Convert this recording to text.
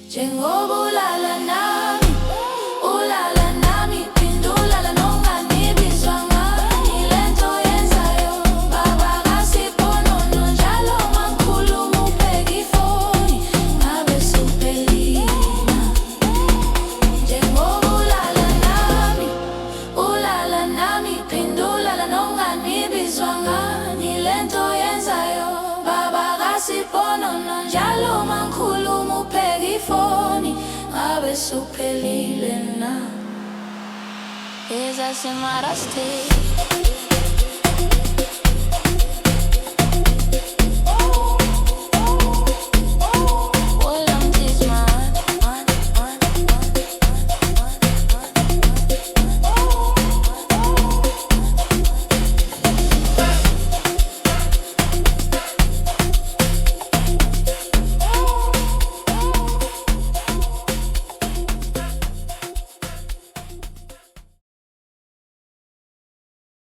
Jengoba ulala nami, ulala nami, Phinde ulala nomngani bizwa ngani. Lento yenzayo baba kasiponono, njalo mangikhuluma ubheka ifoni, ngabe suphelile na? Jengoba ulala nami, Phinde ulala nomngani bizwa ngani. Lento yenzayo baba kasiponono, njalo mangikhuluma ubheka ifoni, ngabe suphelile na? Is that in my